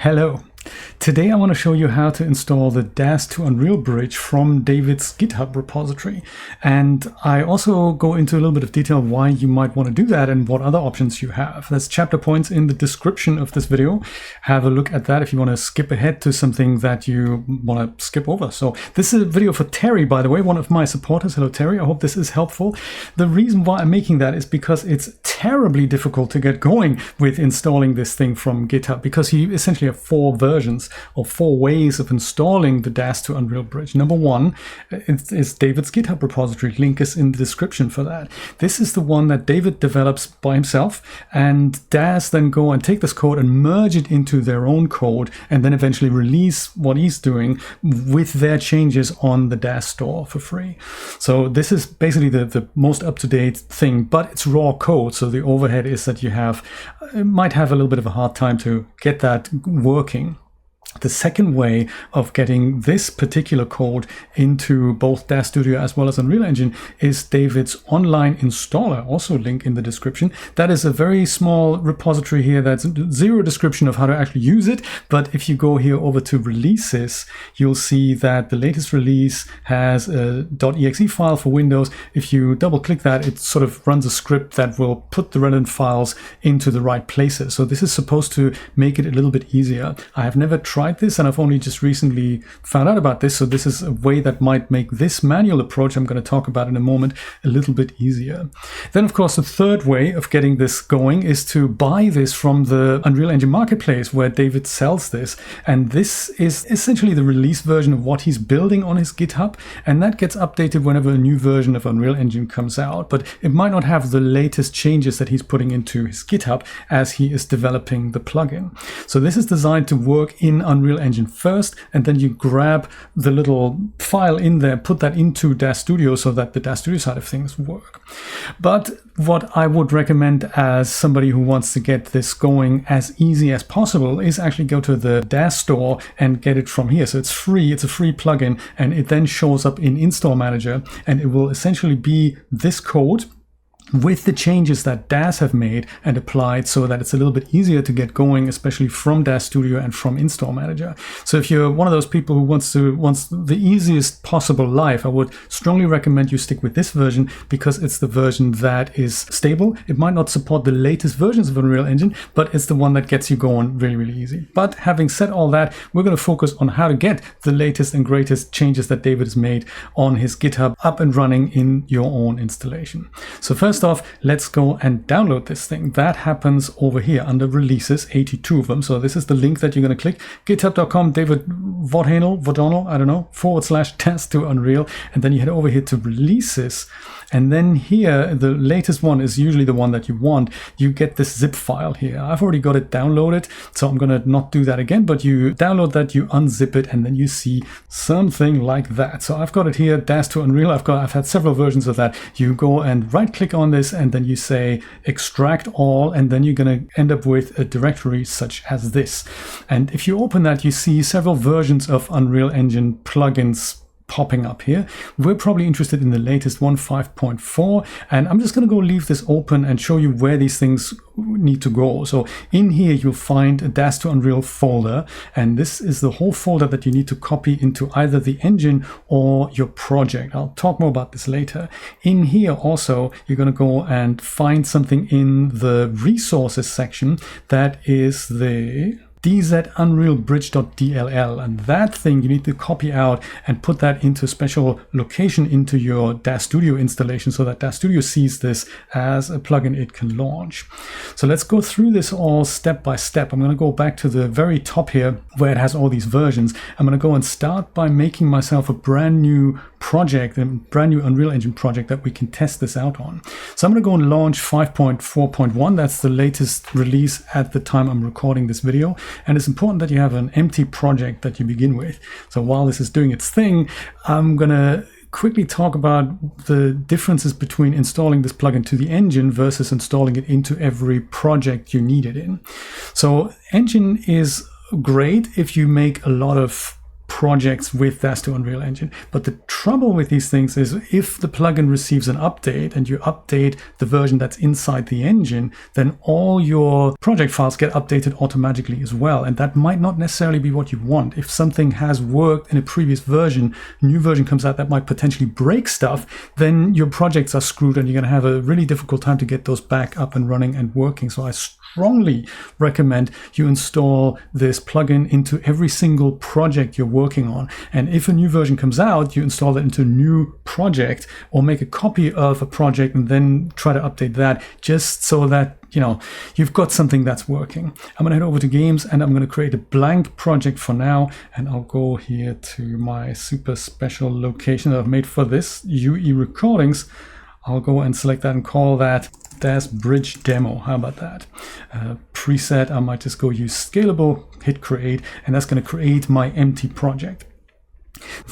Hello. Today I want to show you how to install the Daz to Unreal bridge from David's GitHub repository. And I also go into a little bit of detail why you might want to do that and what other options you have. There's chapter points in the description of this video. Have a look at that if you want to skip ahead to something that you want to skip over. So this is a video for Terry, by the way, one of my supporters. Hello, Terry. I hope this is helpful. The reason why I'm making that is because it's terribly difficult to get going with installing this thing from GitHub, because you essentially have four versions or four ways of installing the Daz to Unreal bridge. Number one is David's GitHub repository. Link is in the description for that. This is the one that David develops by himself, and Daz then go and take this code and merge it into their own code and then eventually release what he's doing with their changes on the Daz store for free. So this is basically the most up-to-date thing, but it's raw code. So the overhead is that you might have a little bit of a hard time to get that working. The second way of getting this particular code into both Daz Studio as well as Unreal Engine is David's online installer, also link in the description. That is a very small repository here. That's zero description of how to actually use it. But if you go here over to releases, you'll see that the latest release has a .exe file for Windows. If you double click that, it sort of runs a script that will put the relevant files into the right places. So this is supposed to make it a little bit easier. I have never tried this, and I've only just recently found out about this, so this is a way that might make this manual approach I'm going to talk about in a moment a little bit easier. Then of course the third way of getting this going is to buy this from the Unreal Engine marketplace where David sells this, and this is essentially the release version of what he's building on his GitHub, and that gets updated whenever a new version of Unreal Engine comes out, but it might not have the latest changes that he's putting into his GitHub as he is developing the plugin. So this is designed to work in Unreal Engine first, and then you grab the little file in there, put that into Daz Studio so that the Daz Studio side of things work. But what I would recommend as somebody who wants to get this going as easy as possible is actually go to the Daz store and get it from here. So it's free, it's a free plugin, and it then shows up in Install Manager, and it will essentially be this code with the changes that Daz have made and applied so that it's a little bit easier to get going, especially from Daz Studio and from Install Manager. So if you're one of those people who wants the easiest possible life, I would strongly recommend you stick with this version because it's the version that is stable. It might not support the latest versions of Unreal Engine, but it's the one that gets you going really, really easy. But having said all that, we're going to focus on how to get the latest and greatest changes that David has made on his GitHub up and running in your own installation. So first off, let's go and download this thing. That happens over here under releases, 82 of them. So this is the link that you're going to click, github.com, David Vodhanel, I don't know, / Daz to Unreal. And then you head over here to releases. And then here, the latest one is usually the one that you want. You get this zip file here. I've already got it downloaded, so I'm going to not do that again, but you download that, you unzip it, and then you see something like that. So I've got it here, Daz to Unreal. I've had several versions of that. You go and right click on this, and then you say extract all, and then you're going to end up with a directory such as this. And if you open that, you see several versions of Unreal Engine plugins popping up here. We're probably interested in the latest one, 5.4, and I'm just going to go leave this open and show you where these things need to go. So in here you'll find a Daz to Unreal folder, and this is the whole folder that you need to copy into either the engine or your project. I'll talk more about this later. In here also you're going to go and find something in the resources section that is the DZ Unreal Bridge.dll, and that thing you need to copy out and put that into a special location into your Daz Studio installation so that Daz Studio sees this as a plugin it can launch. So let's go through this all step by step. I'm going to go back to the very top here where it has all these versions. I'm going to go and start by making myself a brand new project, a brand new Unreal Engine project that we can test this out on. So I'm going to go and launch 5.4.1. That's the latest release at the time I'm recording this video. And it's important that you have an empty project that you begin with. So while this is doing its thing, I'm going to quickly talk about the differences between installing this plugin to the engine versus installing it into every project you need it in. So engine is great if you make a lot of projects with Daz to Unreal Engine. But the trouble with these things is if the plugin receives an update and you update the version that's inside the engine, then all your project files get updated automatically as well. And that might not necessarily be what you want. If something has worked in a previous version, a new version comes out that might potentially break stuff, then your projects are screwed and you're going to have a really difficult time to get those back up and running and working. So I strongly recommend you install this plugin into every single project you're working on. And if a new version comes out, you install it into a new project or make a copy of a project and then try to update that, just so that you've got something that's working. I'm going to head over to games and I'm going to create a blank project for now. And I'll go here to my super special location that I've made for this, UE Recordings. I'll go and select that and call that Daz Bridge Demo. How about that? Preset, I might just go use scalable, hit create, and that's going to create my empty project.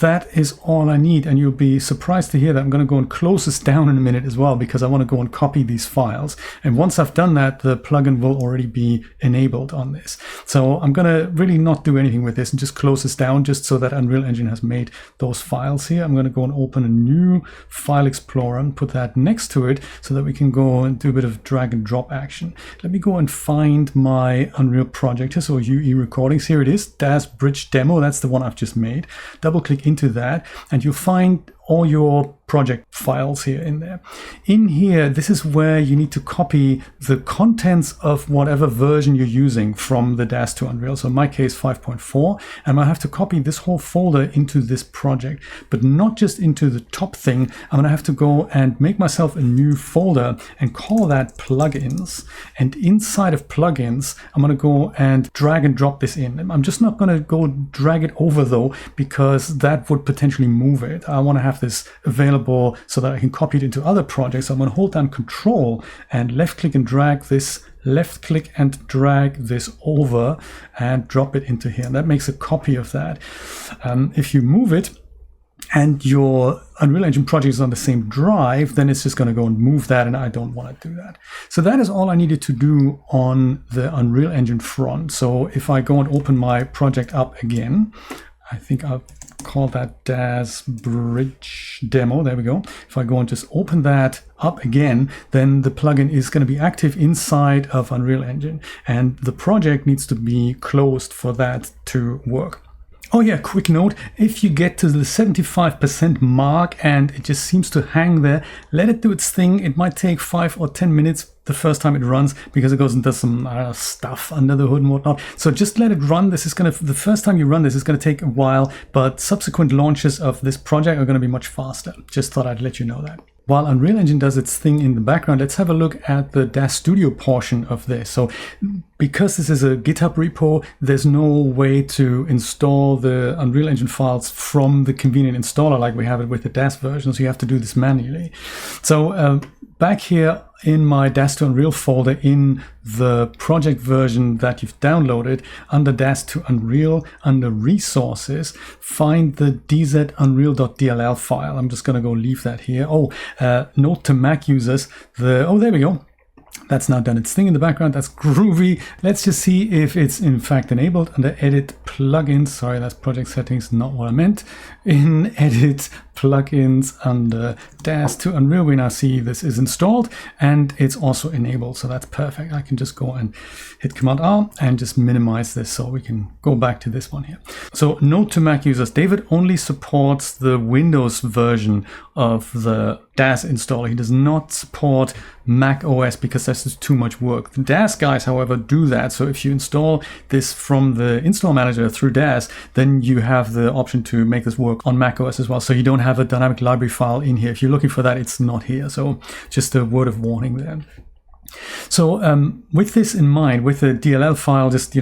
That is all I need, and you'll be surprised to hear that I'm going to go and close this down in a minute as well, because I want to go and copy these files. And once I've done that, the plugin will already be enabled on this. So I'm going to really not do anything with this and just close this down just so that Unreal Engine has made those files here. I'm going to go and open a new file explorer and put that next to it so that we can go and do a bit of drag and drop action. Let me go and find my Unreal project here. So UE Recordings, here it is, Daz Bridge Demo. That's the one I've just made. Double click into that and you'll find all your project files here in there. In here, this is where you need to copy the contents of whatever version you're using from the Daz to Unreal. So in my case, 5.4, and I have to copy this whole folder into this project, but not just into the top thing. I'm gonna have to go and make myself a new folder and call that plugins. And inside of plugins, I'm gonna go and drag and drop this in. I'm just not gonna go drag it over though, because that would potentially move it. I wanna have this available so that I can copy it into other projects. So I'm going to hold down Control and left click and drag this, left click and drag this over and drop it into here. And that makes a copy of that. If you move it and your Unreal Engine project is on the same drive, then it's just going to go and move that, and I don't want to do that. So that is all I needed to do on the Unreal Engine front. So if I go and open my project up again, I think I'll call that Daz Bridge Demo. There we go. If I go and just open that up again, then the plugin is going to be active inside of Unreal Engine, and the project needs to be closed for that to work. Oh yeah, quick note, if you get to the 75% mark and it just seems to hang there, let it do its thing. It might take 5 or 10 minutes the first time it runs, because it goes and does some stuff under the hood and whatnot. So just let it run. This is the first time you run this is gonna take a while, but subsequent launches of this project are gonna be much faster. Just thought I'd let you know that. While Unreal Engine does its thing in the background, let's have a look at the Daz Studio portion of this. So because this is a GitHub repo, there's no way to install the Unreal Engine files from the convenient installer like we have it with the Daz version, so you have to do this manually. So back here in my Daz to Unreal folder, in the project version that you've downloaded, under Daz to Unreal, under resources, find the dzunreal.dll file. I'm just going to go leave that here. Note to Mac users, there we go. That's now done its thing in the background. That's groovy. Let's just see if it's in fact enabled under Edit Plugins. Sorry, that's project settings, not what I meant. In Edit Plugins under Daz to Unreal, we now see this is installed and it's also enabled. So that's perfect. I can just go and hit Command R and just minimize this so we can go back to this one here. So note to Mac users, David only supports the Windows version of the Daz installer. He does not support Mac OS because that's just too much work. The Daz guys, however, do that. So if you install this from the install manager through Daz, then you have the option to make this work on Mac OS as well. So you don't have a dynamic library file in here. If you're looking for that, it's not here. So just a word of warning there. So with this in mind, with the DLL file just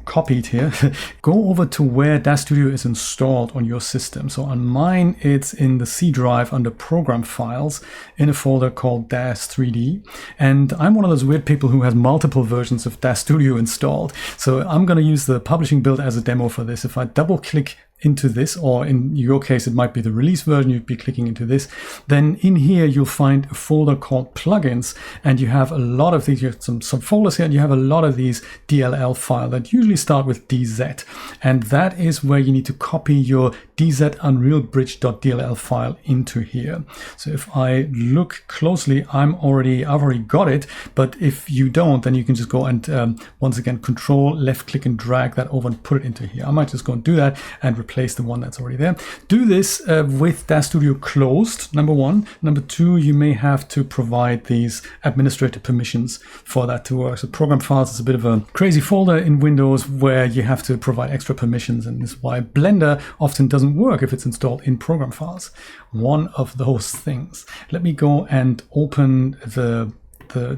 copied here, go over to where Daz Studio is installed on your system. So on mine, it's in the C drive under Program Files in a folder called Daz 3D. And I'm one of those weird people who has multiple versions of Daz Studio installed. So I'm going to use the publishing build as a demo for this. If I double click into this, or in your case, it might be the release version, you'd be clicking into this, then in here you'll find a folder called plugins, and you have a lot of these, you have some folders here, and you have a lot of these DLL files that usually start with DZ, and that is where you need to copy your DZ Unreal Bridge.dll file into here. So if I look closely, I've already got it, but if you don't, then you can just go and once again control left click and drag that over and put it into here. I might just go and do that and replace the one that's already there. Do this with Daz Studio closed, number one. Number two, you may have to provide these administrator permissions for that to work. So program files is a bit of a crazy folder in Windows where you have to provide extra permissions, and this is why Blender often doesn't work if it's installed in program files. One of those things. Let me go and open the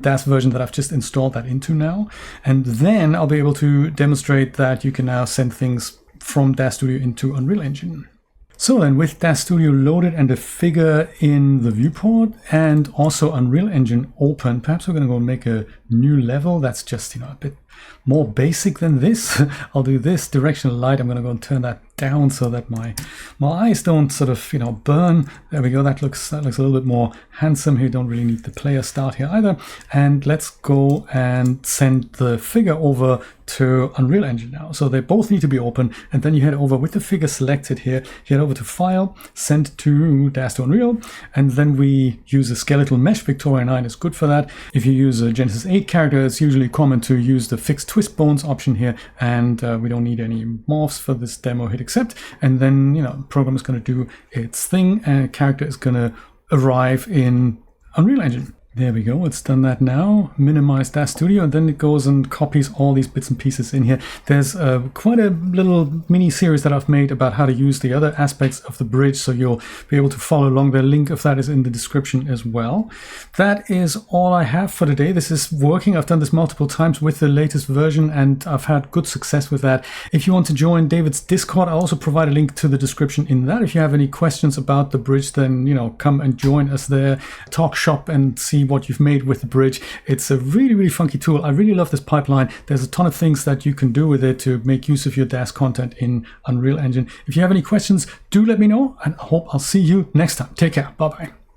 Daz version that I've just installed that into now, and then I'll be able to demonstrate that you can now send things from Daz Studio into Unreal Engine. So then, with Daz Studio loaded and a figure in the viewport and also Unreal Engine open, perhaps we're going to go and make a new level that's just, a bit more basic than this. I'll do this directional light. I'm going to go and turn that down so that my eyes don't sort of, burn. There we go. That looks a little bit more handsome here. Don't really need the player start here either. And let's go and send the figure over to Unreal Engine now. So they both need to be open, and then you head over with the figure selected here, you head over to File, Send to Daz to Unreal, and then we use a skeletal mesh. Victoria 9 is good for that. If you use a Genesis 8 character, it's usually common to use the fixed twist bones option here, and we don't need any morphs for this demo. Hit accept, and then the program is going to do its thing, and a character is going to arrive in Unreal Engine. There we go, it's done that now. Minimize Daz Studio, and then it goes and copies all these bits and pieces in here. There's quite a little mini series that I've made about how to use the other aspects of the bridge, so you'll be able to follow along. The link of that is in the description as well. That is all I have for today. This is working. I've done this multiple times with the latest version, and I've had good success with that. If you want to join David's Discord, I'll also provide a link to the description in that. If you have any questions about the bridge, then come and join us there, talk shop, and see what you've made with the bridge. It's a really funky tool. I really love this pipeline. There's a ton of things that you can do with it to make use of your DAZ content in Unreal Engine. If you have any questions, do let me know, and I hope I'll see you next time. Take care. Bye-bye.